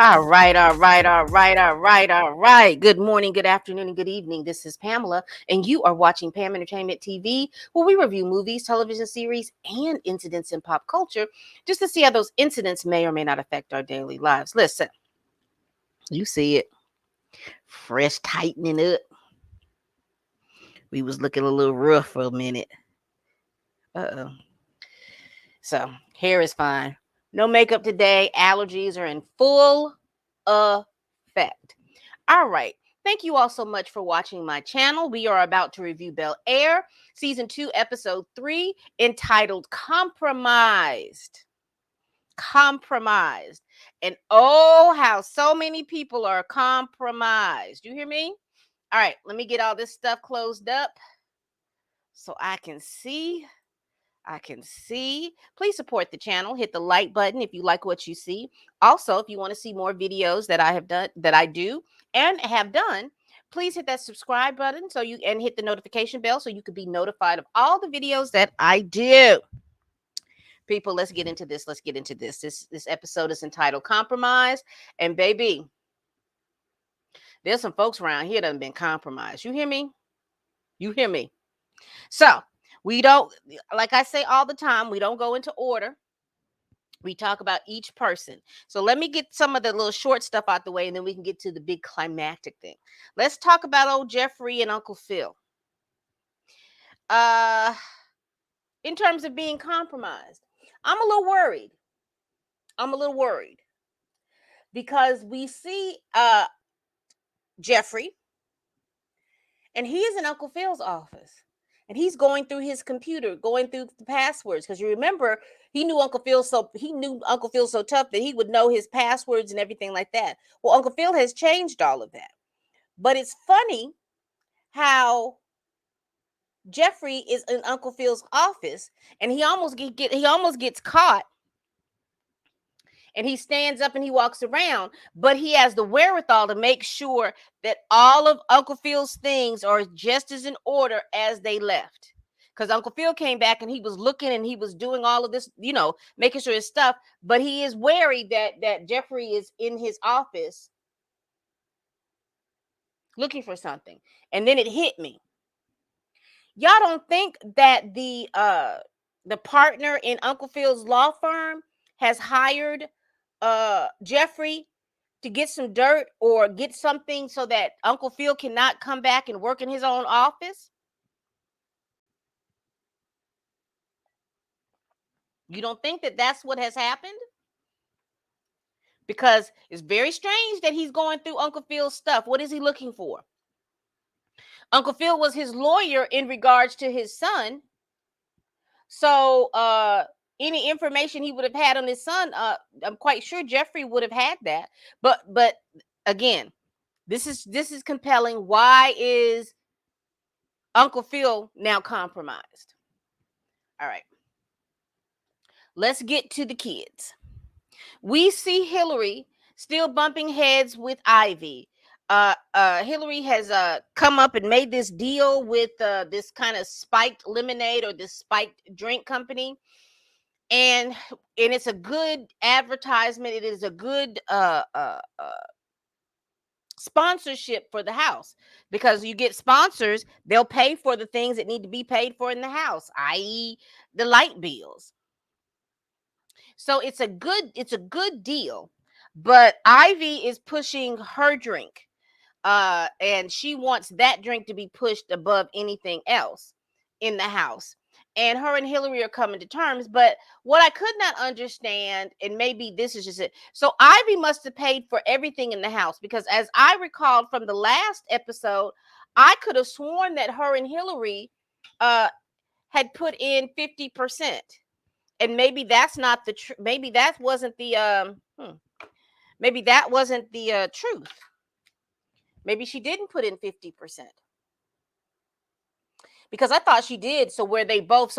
All right. Good morning, good afternoon, and good evening. This is Pamela, and you are watching Pam Entertainment TV, where we review movies, television series, and incidents in pop culture just to see how those incidents may or may not affect our daily lives. Listen, you see it. Fresh tightening up. We was looking a little rough for a minute. Uh-oh. So, hair is fine. No makeup today. Allergies are in full effect. All right. Thank you all so much for watching my channel. We are about to review Bel Air, Season 2, Episode 3, entitled Compromised. Compromised. And oh, how so many people are compromised. You hear me? All right. Let me get all this stuff closed up so I can see. Please support the channel. Hit the like button if you like what you see. Also, if you want to see more videos that I do and have done, please hit that subscribe button and hit the notification bell so you can be notified of all the videos that I do. People, let's get into this. This episode is entitled Compromise. And baby, there's some folks around here that have been compromised. You hear me? You hear me? So, we don't, like I say all the time, we don't go into order. We talk about each person. So let me get some of the little short stuff out the way, and then we can get to the big climactic thing. Let's talk about old Jeffrey and Uncle Phil. Uh, in terms of being compromised, I'm a little worried. Because we see Jeffrey, and he is in Uncle Phil's office. And he's going through his computer, going through the passwords. Because you remember, he knew Uncle Phil so tough that he would know his passwords and everything like that. Well, Uncle Phil has changed all of that. But it's funny how Jeffrey is in Uncle Phil's office, and he almost gets caught. And he stands up and he walks around, but he has the wherewithal to make sure that all of Uncle Phil's things are just as in order as they left. Because Uncle Phil came back and he was looking and he was doing all of this, making sure his stuff. But he is wary that Jeffrey is in his office looking for something. And then it hit me. Y'all don't think that the partner in Uncle Phil's law firm has hired Jeffrey to get some dirt or get something so that Uncle Phil cannot come back and work in his own office? You don't think that that's what has happened? Because it's very strange that he's going through Uncle Phil's stuff. What is he looking for? Uncle Phil was his lawyer in regards to his son. So any information he would have had on his son, I'm quite sure Jeffrey would have had that. But again, this is compelling. Why is Uncle Phil now compromised? All right. Let's get to the kids. We see Hillary still bumping heads with Ivy. Hillary has come up and made this deal with this kind of spiked lemonade or this spiked drink company. And it's a good advertisement. It is a good sponsorship for the house, because you get sponsors, they'll pay for the things that need to be paid for in the house, i.e. the light bills. So it's a good deal. But Ivy is pushing her drink, and she wants that drink to be pushed above anything else in the house. And her and Hillary are coming to terms. But what I could not understand, and maybe this is just it. So Ivy must have paid for everything in the house, because as I recalled from the last episode, I could have sworn that her and Hillary had put in 50%. And maybe that's not the truth. Maybe that wasn't the maybe that wasn't the truth. Maybe she didn't put in 50%. Because I thought she did. So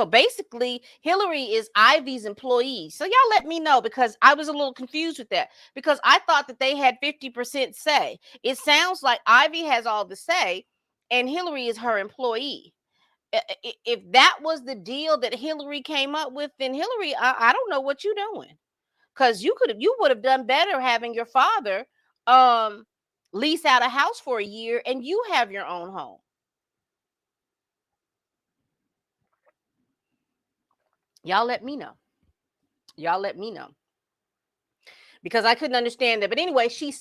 basically Hillary is Ivy's employee. So y'all let me know, because I was a little confused with that, because I thought that they had 50% say. It sounds like Ivy has all the say and Hillary is her employee. If that was the deal that Hillary came up with, then Hillary, I don't know what you're doing. because you would have done better having your father um lease out a house for a year and you have your own home. Y'all let me know. Y'all let me know. Because I couldn't understand that. But anyway, she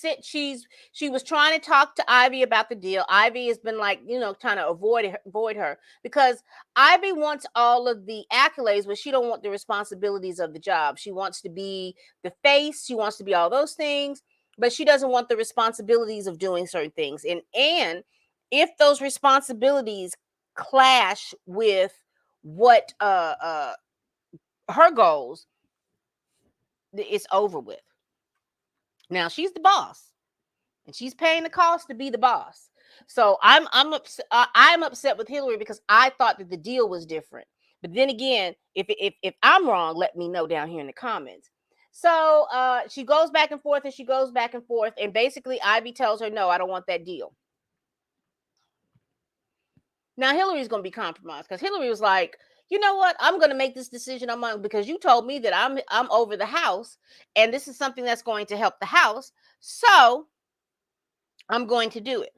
was trying to talk to Ivy about the deal. Ivy has been like, trying to avoid her because Ivy wants all of the accolades, but she don't want the responsibilities of the job. She wants to be the face. She wants to be all those things, but she doesn't want the responsibilities of doing certain things. And if those responsibilities clash with what her goals, it's over with. Now she's the boss, and she's paying the cost to be the boss. So I'm upset with Hillary because I thought that the deal was different. But then again, if I'm wrong, let me know down here in the comments. So she goes back and forth and she goes back and forth, and basically Ivy tells her, no, I don't want that deal. Now Hillary's gonna be compromised because Hillary was like, you know what? I'm gonna make this decision on my own because you told me that I'm over the house, and this is something that's going to help the house. So I'm going to do it.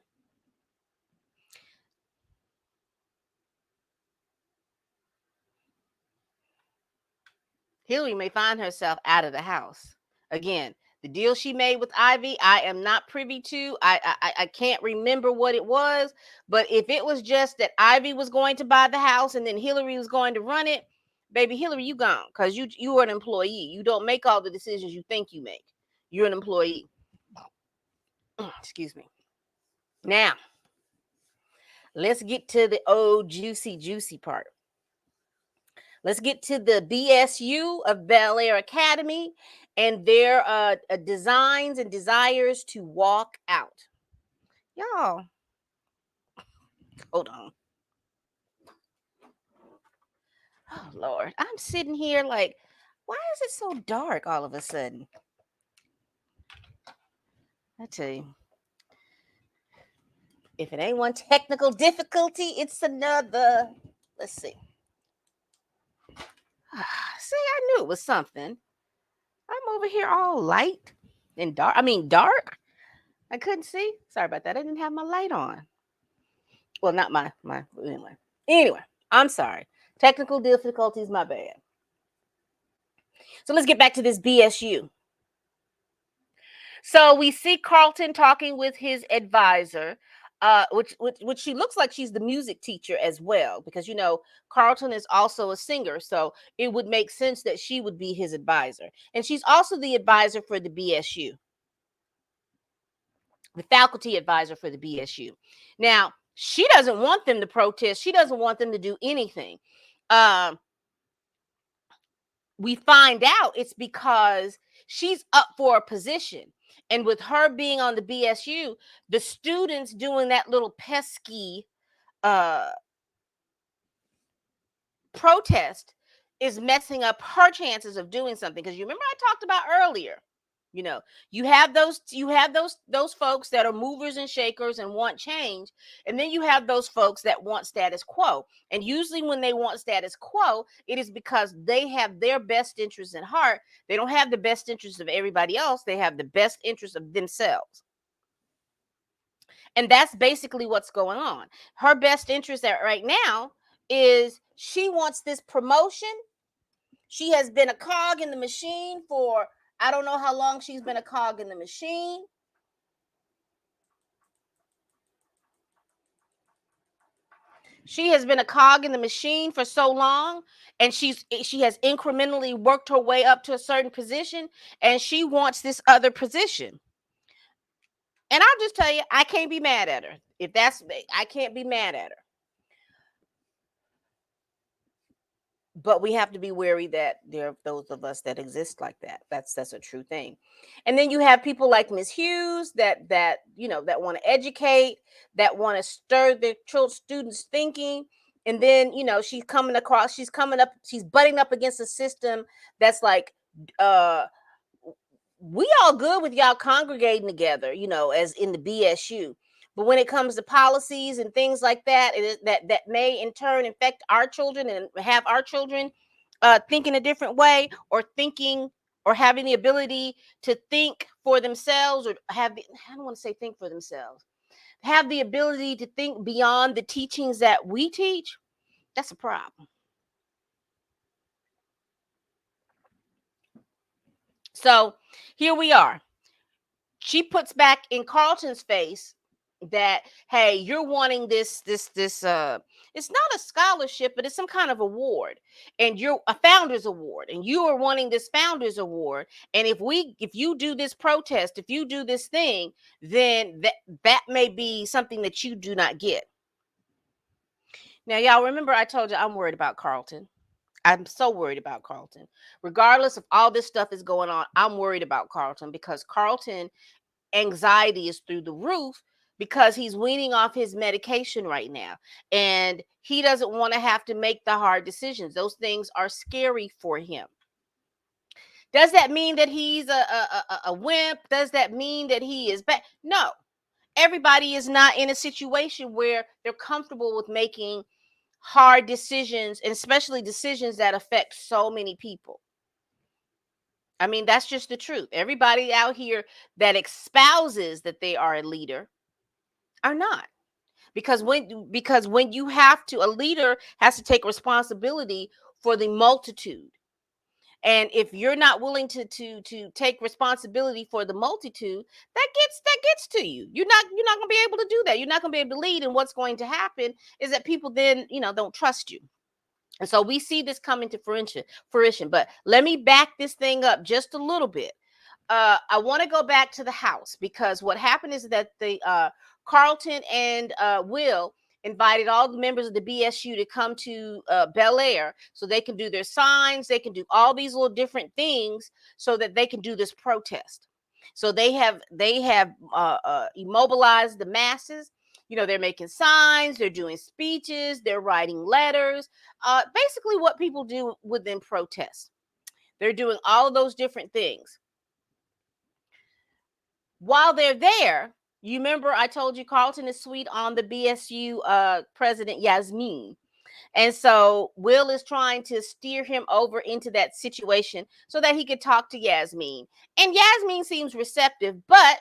Hillary may find herself out of the house. Again, the deal she made with Ivy, I am not privy to. I can't remember what it was, but if it was just that Ivy was going to buy the house and then Hillary was going to run it, baby, Hillary, you gone because you are an employee. You don't make all the decisions you think you make. You're an employee. Excuse me. Now, let's get to the old juicy part. Let's get to the BSU of Bel Air Academy and their designs and desires to walk out. Y'all, hold on. Oh, Lord. I'm sitting here like, why is it so dark all of a sudden? I tell you, if it ain't one technical difficulty, it's another. Let's see. See, I knew it was something. I'm over here all light and dark. I mean, dark. I couldn't see. Sorry about that. I didn't have my light on. Well, not my anyway. Anyway, I'm sorry. Technical difficulties, my bad. So let's get back to this BSU. So we see Carlton talking with his advisor, which she looks like she's the music teacher as well, because Carlton is also a singer, so it would make sense that she would be his advisor, and she's also the advisor for the BSU, the faculty advisor for the BSU. Now she doesn't want them to protest. She doesn't want them to do anything. We find out it's because she's up for a position. And with her being on the BSU, the students doing that little pesky protest is messing up her chances of doing something. Because you remember I talked about earlier, you have those folks that are movers and shakers and want change, and then you have those folks that want status quo. And usually when they want status quo, it is because they have their best interests in heart. They don't have the best interests of everybody else. They have the best interests of themselves. And that's basically what's going on. Her best interest right now is she wants this promotion. She has been a cog in the machine for, I don't know how long she's been a cog in the machine. She has been a cog in the machine for so long, and she has incrementally worked her way up to a certain position, and she wants this other position. And I'll just tell you, I can't be mad at her. I can't be mad at her. But we have to be wary that there are those of us that exist like that. That's a true thing. And then you have people like Ms. Hughes that want to educate, that want to stir the students' thinking. And then she's butting up against a system that's like, we all good with y'all congregating together, as in the BSU. But when it comes to policies and things like that, that may in turn affect our children and have our children thinking a different way, or thinking or having the ability to think for themselves, or I don't want to say think for themselves, have the ability to think beyond the teachings that we teach, that's a problem. So here we are. She puts back in Carlton's face that, hey, you're wanting this it's not a scholarship, but it's some kind of award, and you're a founders award, and you are wanting this founders award, and if you do this protest, if you do this thing, then that may be something that you do not get. Now, y'all remember I told you I'm worried about Carlton. I'm so worried about Carlton. Regardless of all this stuff is going on, I'm worried about Carlton, because Carlton anxiety is through the roof, because he's weaning off his medication right now, and he doesn't want to have to make the hard decisions. Those things are scary for him. Does that mean that he's a wimp? Does that mean that he is bad? No. Everybody is not in a situation where they're comfortable with making hard decisions, and especially decisions that affect so many people. I mean, that's just the truth. Everybody out here that espouses that they are a leader are not. Because when you have to, a leader has to take responsibility for the multitude. And if you're not willing to take responsibility for the multitude, that gets to you. You're not going to be able to do that. You're not going to be able to lead, and what's going to happen is that people then, don't trust you. And so we see this coming to fruition. But let me back this thing up just a little bit. I want to go back to the house, because what happened is that the Carlton and Will invited all the members of the BSU to come to Bel Air, so they can do their signs, they can do all these little different things, so that they can do this protest. So they have immobilized the masses. They're making signs, they're doing speeches, they're writing letters. Basically, what people do within protests, they're doing all of those different things. While they're there, you remember I told you Carlton is sweet on the BSU president Yasmin. And so Will is trying to steer him over into that situation so that he could talk to Yasmin. And Yasmin seems receptive, but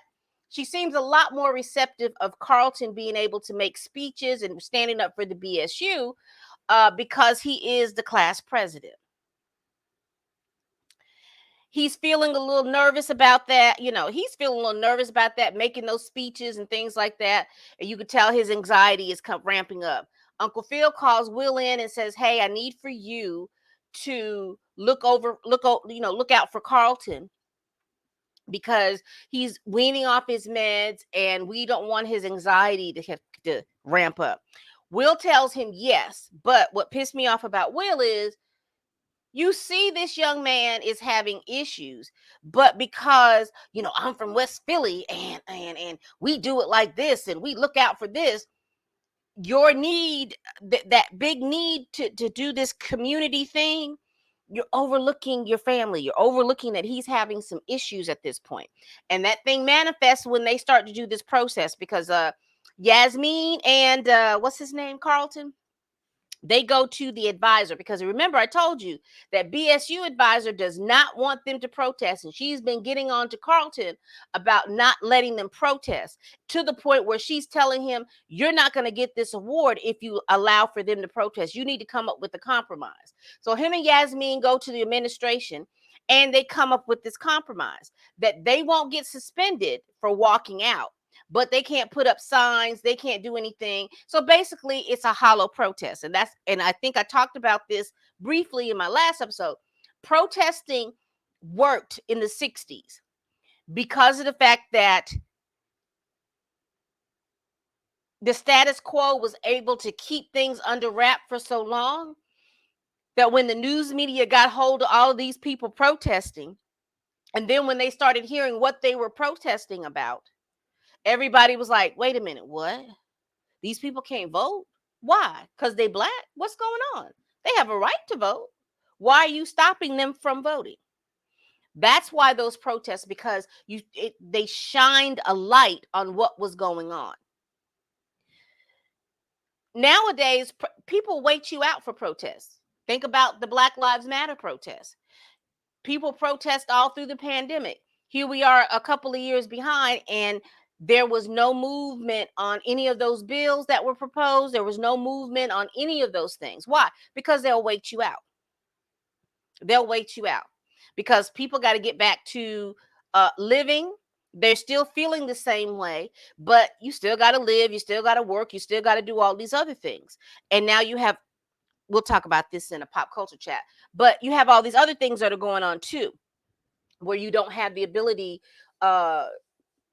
she seems a lot more receptive of Carlton being able to make speeches and standing up for the BSU, because he is the class president. He's feeling a little nervous about that. He's feeling a little nervous about that, making those speeches and things like that. And you could tell his anxiety is ramping up. Uncle Phil calls Will in and says, "Hey, I need for you to look out for Carlton, because he's weaning off his meds, and we don't want his anxiety to ramp up." Will tells him yes, but what pissed me off about Will is, you see this young man is having issues, but because I'm from West Philly, and we do it like this, and we look out for this, your need, that big need to do this community thing, you're overlooking your family. You're overlooking that he's having some issues at this point. And that thing manifests when they start to do this process, because Yasmin and what's his name, Carlton, they go to the advisor, because remember I told you that BSU advisor does not want them to protest, and she's been getting on to Carlton about not letting them protest, to the point where she's telling him, you're not going to get this award if you allow for them to protest. You need to come up with a compromise. So him and Yasmin go to the administration, and they come up with this compromise that they won't get suspended for walking out, but they can't put up signs, they can't do anything. So basically it's a hollow protest. And I think I talked about this briefly in my last episode. Protesting worked in the 60s because of the fact that the status quo was able to keep things under wrap for so long, that when the news media got hold of all of these people protesting, and then when they started hearing what they were protesting about, everybody was like, wait a minute, what? These people can't vote? Why? Because they black? What's going on? They have a right to vote. Why are you stopping them from voting? That's why those protests, because they shined a light on what was going on. Nowadays, people wait you out for protests. Think about the Black Lives Matter protests. People protest all through the pandemic. Here we are a couple of years behind, and there was no movement on any of those bills that were proposed. There was no movement on any of those things. Why? Because they'll wait you out. They'll wait you out because people got to get back to living. They're still feeling the same way, but you still got to live. You still got to work. You still got to do all these other things. And now you have, we'll talk about this in a pop culture chat, but you have all these other things that are going on too, where you don't have the ability, uh,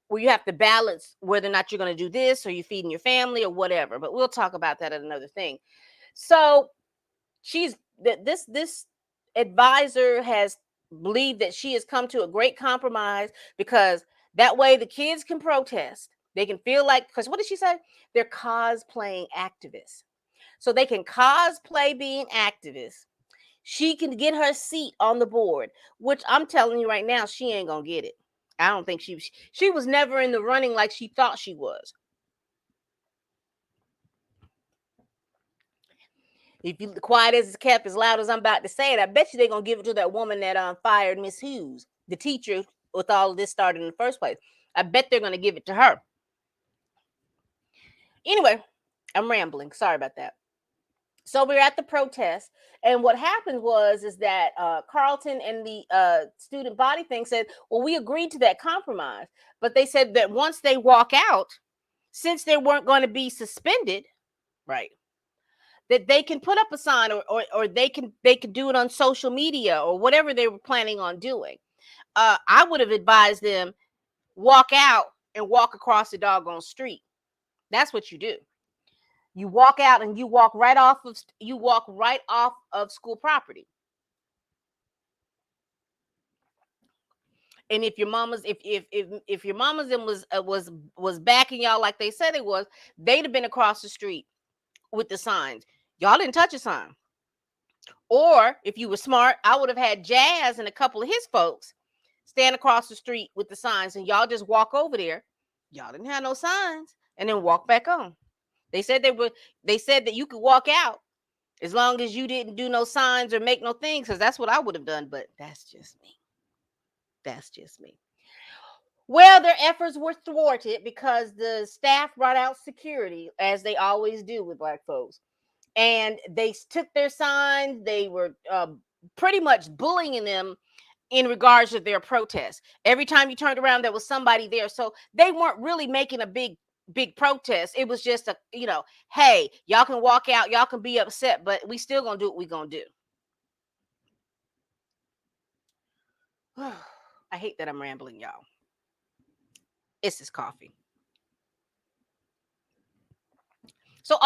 where you have to balance whether or not you're going to do this or you're feeding your family or whatever. But we'll talk about that at another thing. So she's this advisor has believed that she has come to a great compromise because that way the kids can protest. They can feel like, because what did she say? They're cosplaying activists. So they can cosplay being activists. She can get her seat on the board, which I'm telling you right now, she ain't gonna get it. I don't think she was never in the running like she thought she was. If you quiet as it's kept, as loud as I'm about to say it, I bet you they're gonna give it to that woman that fired Miss Hughes, the teacher with all of this started in the first place. I bet they're gonna give it to her. Anyway, I'm rambling. Sorry about that. So we're at the protest, and what happened was is that Carlton and the student body thing said, well, we agreed to that compromise, but they said that once they walk out, since they weren't going to be suspended, right, that they can put up a sign, or they can do it on social media or whatever they were planning on doing. I would have advised them, walk out and walk across the doggone street. That's what you do. You walk out and you walk right off of school property. And if your mama's if your mama's and was backing y'all like they said it was, they'd have been across the street with the signs. Y'all didn't touch a sign. Or if you were smart, I would have had Jazz and a couple of his folks stand across the street with the signs, and y'all just walk over there. Y'all didn't have no signs, and then walk back on. They said they said that you could walk out as long as you didn't do no signs or make no things, because that's what I would have done. But that's just me. That's just me. Well, their efforts were thwarted because the staff brought out security, as they always do with black folks, and they took their signs. They were pretty much bullying them in regards to their protest. Every time you turned around, there was somebody there. So they weren't really making a big protest. It was just hey, y'all can walk out, y'all can be upset, but we still gonna do what we gonna do. I hate that I'm rambling, y'all. It's this coffee. So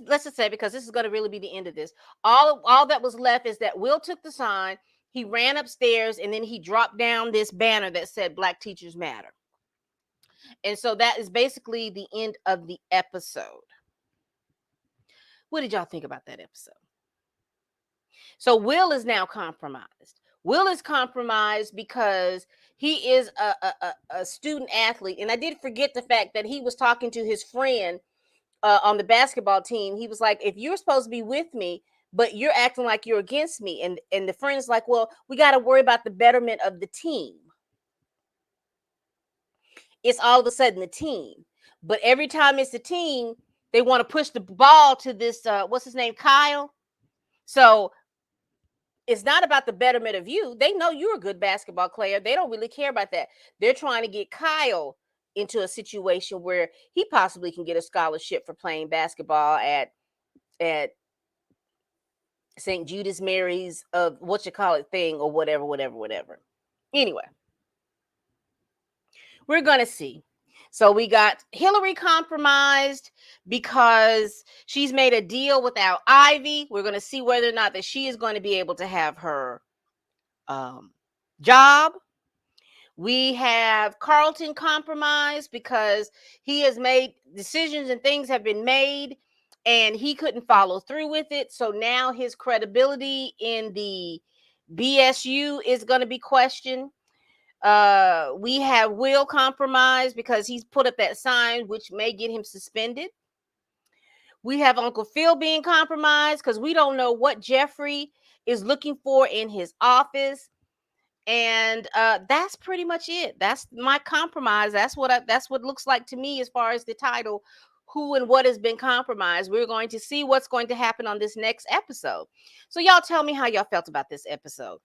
let's just say, because this is going to really be the end of this, all that was left is that Will took the sign, he ran upstairs, and then he dropped down this banner that said Black Teachers Matter. And so that is basically the end of the episode. What did y'all think about that episode? So Will is now compromised. Will is compromised because he is a student athlete. And I did forget the fact that he was talking to his friend on the basketball team. He was like, if you're supposed to be with me, but you're acting like you're against me. And the friend's like, well, we got to worry about the betterment of the team. It's all of a sudden the team. But every time it's the team, they want to push the ball to this, what's his name, Kyle. So it's not about the betterment of you. They know you're a good basketball player. They don't really care about that. They're trying to get Kyle into a situation where he possibly can get a scholarship for playing basketball at St. Judas Mary's of what you call it thing or whatever. Anyway, we're gonna see. So we got Hillary compromised because she's made a deal without Ivy. We're gonna see whether or not that she is going to be able to have her job. We have Carlton compromised because he has made decisions and things have been made and he couldn't follow through with it. So now his credibility in the BSU is going to be questioned. We have Will compromised because he's put up that sign, which may get him suspended. We have Uncle Phil being compromised because we don't know what Jeffrey is looking for in his office. And that's pretty much it. That's my compromise. That's what it looks like to me as far as the title, who and what has been compromised. We're going to see what's going to happen on this next episode. So y'all tell me how y'all felt about this episode.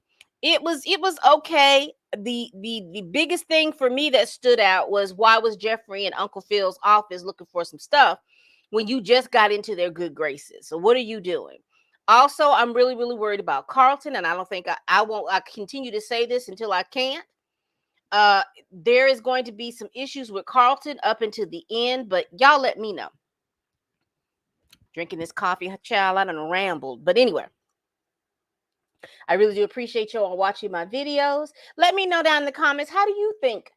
It was okay. The biggest thing for me that stood out was, why was Jeffrey in Uncle Phil's office looking for some stuff when you just got into their good graces? So what are you doing? Also, I'm really, really worried about Carlton, and I don't think I won't. I continue to say this until I can't. There is going to be some issues with Carlton up until the end, but y'all let me know. Drinking this coffee, child, I done rambled. But anyway, I really do appreciate y'all watching my videos. Let me know down in the comments, how do you think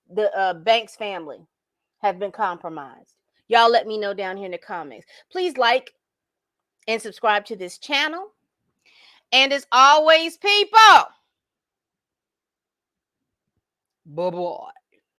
the Banks family have been compromised? Y'all let me know down here in the comments. Please like and subscribe to this channel. And as always, people, bye-bye.